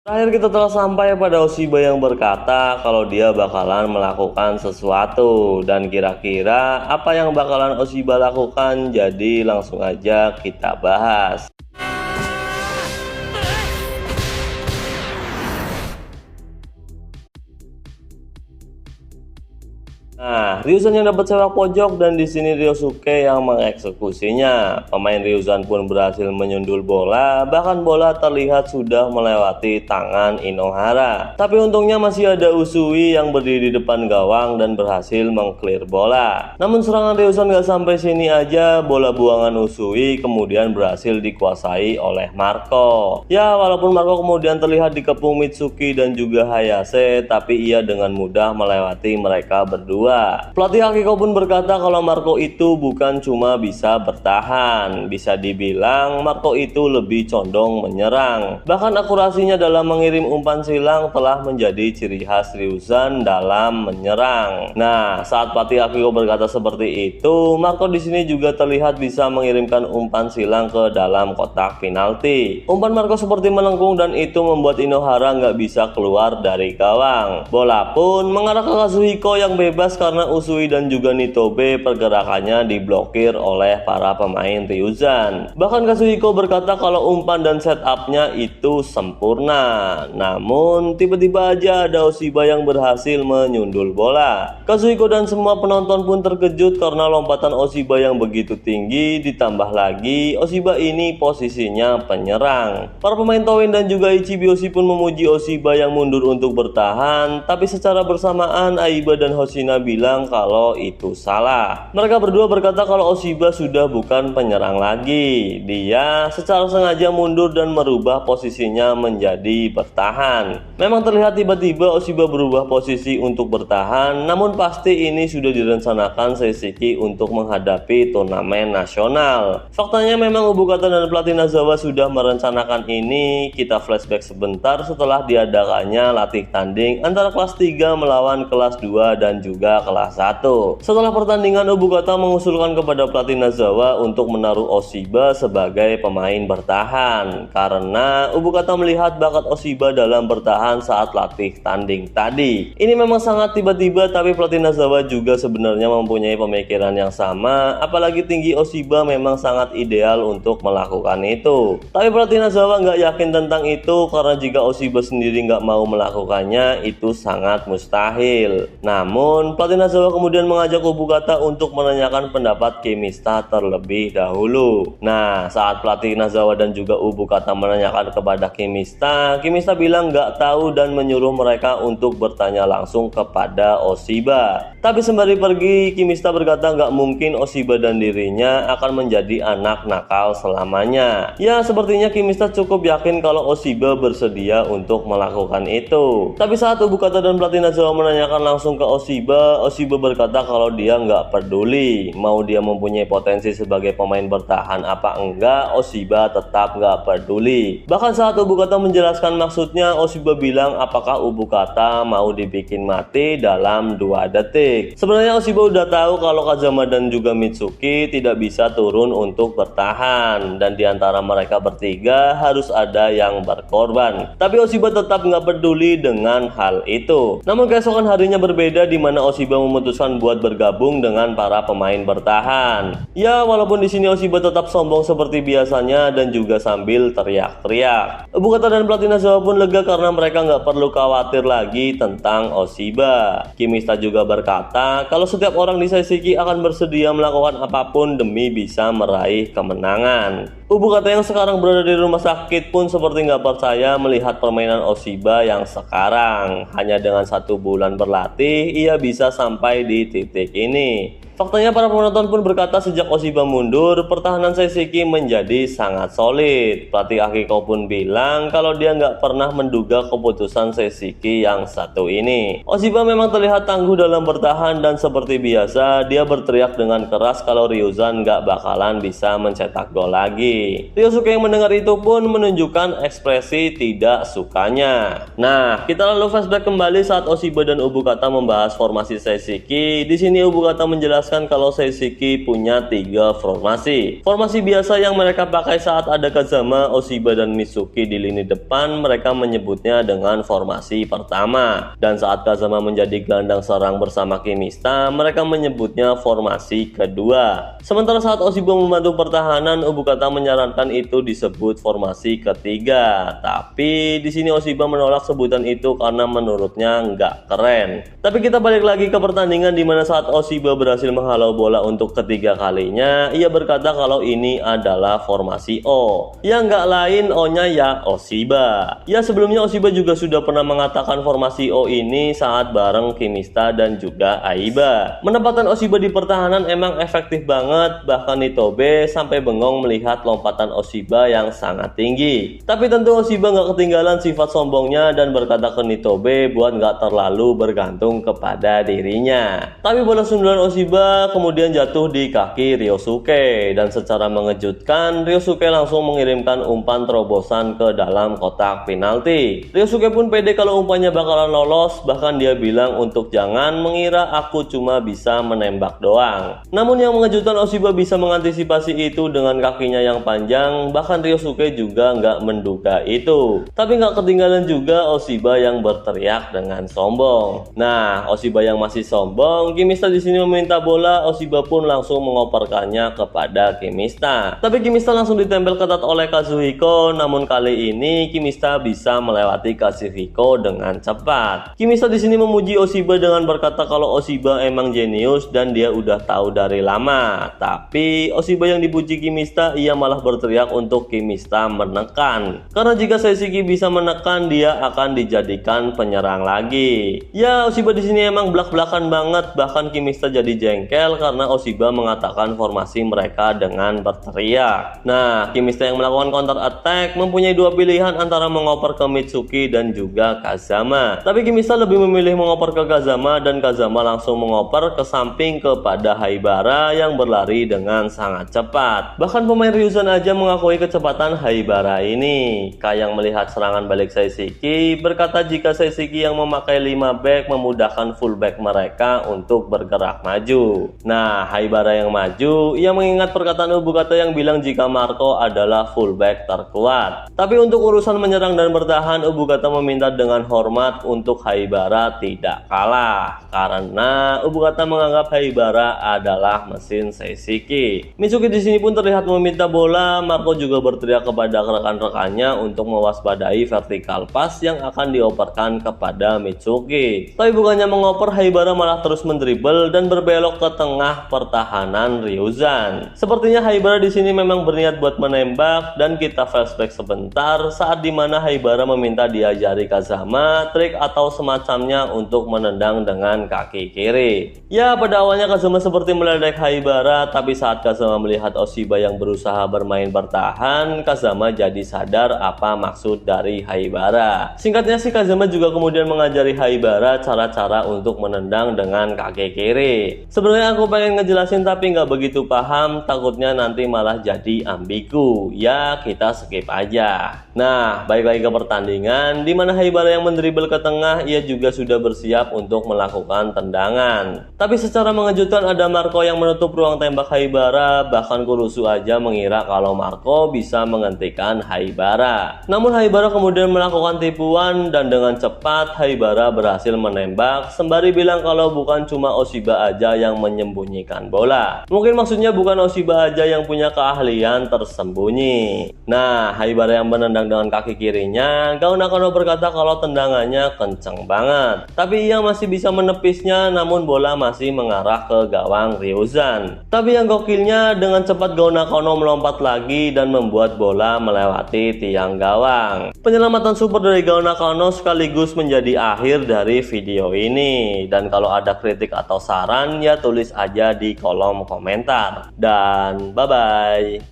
Terakhir kita telah sampai pada Oshiba yang berkata kalau dia bakalan melakukan sesuatu. Dan kira-kira apa yang bakalan Oshiba lakukan? Jadi langsung aja kita bahas. Nah, Ryuzan yang dapat sepak pojok dan di sini Ryosuke yang mengeksekusinya. Pemain Ryuzan pun berhasil menyundul bola, bahkan bola terlihat sudah melewati tangan Inohara. Tapi untungnya masih ada Usui yang berdiri di depan gawang dan berhasil mengclear bola. Namun serangan Ryuzan gak sampai sini aja, bola buangan Usui kemudian berhasil dikuasai oleh Marco. Ya, walaupun Marco kemudian terlihat dikepung Mitsuki dan juga Hayase, tapi ia dengan mudah melewati mereka berdua. Pelatih Akiko pun berkata kalau Marco itu bukan cuma bisa bertahan, bisa dibilang Marco itu lebih condong menyerang. Bahkan akurasinya dalam mengirim umpan silang telah menjadi ciri khas Ryuzan dalam menyerang. Nah, saat pelatih Akiko berkata seperti itu, Marco di sini juga terlihat bisa mengirimkan umpan silang ke dalam kotak penalti. Umpan Marco seperti melengkung dan itu membuat Inohara nggak bisa keluar dari gawang. Bola pun mengarah ke Kazuhiko yang bebas karena Usui dan juga Nitobe pergerakannya diblokir oleh para pemain Ryuzan. Bahkan Kazuhiko berkata kalau umpan dan setupnya itu sempurna. Namun tiba-tiba aja ada Oshiba yang berhasil menyundul bola. Kazuhiko dan semua penonton pun terkejut karena lompatan Oshiba yang begitu tinggi, ditambah lagi Oshiba ini posisinya penyerang. Para pemain Towen dan juga Ichibiyoshi pun memuji Oshiba yang mundur untuk bertahan, tapi secara bersamaan Aiba dan Hoshina bilang kalau itu salah. Mereka berdua berkata kalau Oshiba sudah bukan penyerang lagi. Dia secara sengaja mundur dan merubah posisinya menjadi bertahan. Memang terlihat tiba-tiba Oshiba berubah posisi untuk bertahan, namun pasti ini sudah direncanakan Seishiki untuk menghadapi turnamen nasional. Faktanya memang Obokata dan pelatih Nazawa sudah merencanakan ini. Kita flashback sebentar setelah diadakannya latih tanding antara kelas 3 melawan kelas 2 dan juga kelas 1. Setelah pertandingan, Obokata mengusulkan kepada pelatih Nazawa untuk menaruh Oshiba sebagai pemain bertahan karena Obokata melihat bakat Oshiba dalam bertahan saat latih tanding tadi. Ini memang sangat tiba-tiba, tapi pelatih Nazawa juga sebenarnya mempunyai pemikiran yang sama, apalagi tinggi Oshiba memang sangat ideal untuk melakukan itu. Tapi pelatih Nazawa nggak yakin tentang itu karena jika Oshiba sendiri nggak mau melakukannya itu sangat mustahil. Namun pelatih Nazawa kemudian mengajak Obokata untuk menanyakan pendapat Kimista terlebih dahulu. Nah, saat pelatih Nazawa dan juga Obokata menanyakan kepada Kimista bilang nggak tahu dan menyuruh mereka untuk bertanya langsung kepada Oshiba. Tapi sembari pergi, Kimista berkata nggak mungkin Oshiba dan dirinya akan menjadi anak nakal selamanya. Ya, sepertinya Kimista cukup yakin kalau Oshiba bersedia untuk melakukan itu. Tapi saat Obokata dan pelatih Nazawa menanyakan langsung ke Oshiba berkata kalau dia nggak peduli mau dia mempunyai potensi sebagai pemain bertahan apa enggak, Oshiba tetap nggak peduli. Bahkan saat Obokata menjelaskan maksudnya, Oshiba bilang apakah Obokata mau dibikin mati dalam 2 detik. Sebenarnya Oshiba udah tahu kalau Kazama dan juga Mitsuki tidak bisa turun untuk bertahan dan diantara mereka bertiga harus ada yang berkorban. Tapi Oshiba tetap nggak peduli dengan hal itu. Namun keesokan harinya berbeda, di mana Oshiba memutuskan buat bergabung dengan para pemain bertahan. Ya, walaupun di sini Oshiba tetap sombong seperti biasanya dan juga sambil teriak-teriak. Obokata dan pelatih Nazawa pun lega karena mereka nggak perlu khawatir lagi tentang Oshiba. Kimista juga berkata kalau setiap orang di Seishiki akan bersedia melakukan apapun demi bisa meraih kemenangan. Obokata yang sekarang berada di rumah sakit pun seperti nggak percaya melihat permainan Oshiba yang sekarang. Hanya dengan 1 bulan berlatih, ia bisa sampai di titik ini. Faktanya para penonton pun berkata sejak Oshiba mundur, pertahanan Seishiki menjadi sangat solid. Pelatih Akiko pun bilang kalau dia nggak pernah menduga keputusan Seishiki yang satu ini. Oshiba memang terlihat tangguh dalam bertahan dan seperti biasa dia berteriak dengan keras kalau Ryuzan nggak bakalan bisa mencetak gol lagi. Ryosuke yang mendengar itu pun menunjukkan ekspresi tidak sukanya. Nah, kita lalu flashback kembali saat Oshiba dan Obokata membahas formasi Seishiki. Di sini Obokata menjelaskan menjelaskan kalau Seishiki punya 3 formasi. Formasi biasa yang mereka pakai saat ada Kazama, Oshiba, dan Mitsuki di lini depan mereka menyebutnya dengan formasi pertama. Dan saat Kazama menjadi gelandang serang bersama Kimista, mereka menyebutnya formasi kedua. Sementara saat Oshiba membantu pertahanan, Obokata menyarankan itu disebut formasi ketiga. Tapi di sini Oshiba menolak sebutan itu karena menurutnya nggak keren. Tapi kita balik lagi ke pertandingan di mana saat Oshiba berhasil menghalau bola untuk ketiga kalinya, ia berkata kalau ini adalah formasi O. Yang nggak lain O-nya ya Oshiba. Ya sebelumnya Oshiba juga sudah pernah mengatakan formasi O ini saat bareng Kimista dan juga Aiba. Menempatkan Oshiba di pertahanan emang efektif banget, bahkan Nitobe sampai bengong melihat lompatan Oshiba yang sangat tinggi. Tapi tentu Oshiba nggak ketinggalan sifat sombongnya dan berkata ke Nitobe buat nggak terlalu bergantung kepada dirinya. Tapi bola sundulan Oshiba kemudian jatuh di kaki Ryosuke dan secara mengejutkan Ryosuke langsung mengirimkan umpan terobosan ke dalam kotak penalti. Ryosuke pun pede kalau umpannya bakalan lolos, bahkan dia bilang untuk jangan mengira aku cuma bisa menembak doang. Namun yang mengejutkan Oshiba bisa mengantisipasi itu dengan kakinya yang panjang, bahkan Ryosuke juga nggak menduga itu. Tapi nggak ketinggalan juga Oshiba yang berteriak dengan sombong. Nah, Oshiba yang masih sombong, Kimista di sini meminta bola, Oshiba pun langsung mengoperkannya kepada Kimista. Tapi Kimista langsung ditempel ketat oleh Kazuhiko, namun kali ini Kimista bisa melewati Kazuhiko dengan cepat. Kimista di sini memuji Oshiba dengan berkata kalau Oshiba emang jenius dan dia udah tahu dari lama. Tapi Oshiba yang dipuji Kimista, ia malah berteriak untuk Kimista menekan. Karena jika Seishiki bisa menekan, dia akan dijadikan penyerang lagi. Ya, Oshiba di sini emang belak-belakan banget, bahkan Kimista jadi jengkel karena Oshiba mengatakan formasi mereka dengan berteriak. Nah, Kimista yang melakukan counter attack mempunyai dua pilihan antara mengoper ke Mitsuki dan juga Kazama. Tapi Kimista lebih memilih mengoper ke Kazama dan Kazama langsung mengoper ke samping kepada Haibara yang berlari dengan sangat cepat. Bahkan pemain Ryuzan aja mengakui kecepatan Haibara ini. Kayang melihat serangan balik Seishiki berkata jika Seishiki yang memakai 5 back memudahkan fullback mereka untuk bergerak maju. Nah, Haibara yang maju, ia mengingat perkataan Obokata yang bilang jika Marco adalah fullback terkuat. Tapi untuk urusan menyerang dan bertahan, Obokata meminta dengan hormat untuk Haibara tidak kalah karena Obokata menganggap Haibara adalah mesin Seishiki. Mitsuki di sini pun terlihat meminta bola. Marco juga berteriak kepada rekan-rekannya untuk mewaspadai vertical pass yang akan dioperkan kepada Mitsuki. Tapi bukannya mengoper, Haibara malah terus mendribble dan berbelok ke tengah pertahanan Ryuzan. Sepertinya Haibara di sini memang berniat buat menembak dan kita flashback sebentar saat dimana Haibara meminta diajari Kazama trik atau semacamnya untuk menendang dengan kaki kiri. Ya, pada awalnya Kazama seperti meledek Haibara, tapi saat Kazama melihat Oshiba yang berusaha bermain bertahan, Kazama jadi sadar apa maksud dari Haibara. Singkatnya sih, Kazama juga kemudian mengajari Haibara cara-cara untuk menendang dengan kaki kiri. Sebenarnya aku pengen ngejelasin tapi nggak begitu paham, takutnya nanti malah jadi ambigu. Ya, kita skip aja. Nah, balik lagi ke pertandingan di mana Haibara yang mendribble ke tengah, ia juga sudah bersiap untuk melakukan tendangan. Tapi secara mengejutkan ada Marco yang menutup ruang tembak Haibara, bahkan Kurusu aja mengira kalau Marco bisa menghentikan Haibara. Namun Haibara kemudian melakukan tipuan dan dengan cepat Haibara berhasil menembak sembari bilang kalau bukan cuma Oshiba aja yang menyembunyikan bola. Mungkin maksudnya bukan Oshiba aja yang punya keahlian tersembunyi. Nah, Haibara yang menendang dengan kaki kirinya, Gaona Kono berkata kalau tendangannya kenceng banget. Tapi ia masih bisa menepisnya, namun bola masih mengarah ke gawang Ryuzan. Tapi yang gokilnya, dengan cepat Gaona Kono melompat lagi dan membuat bola melewati tiang gawang. Penyelamatan super dari Gaona Kono sekaligus menjadi akhir dari video ini. Dan kalau ada kritik atau saran ya tulis aja di kolom komentar. Dan bye-bye.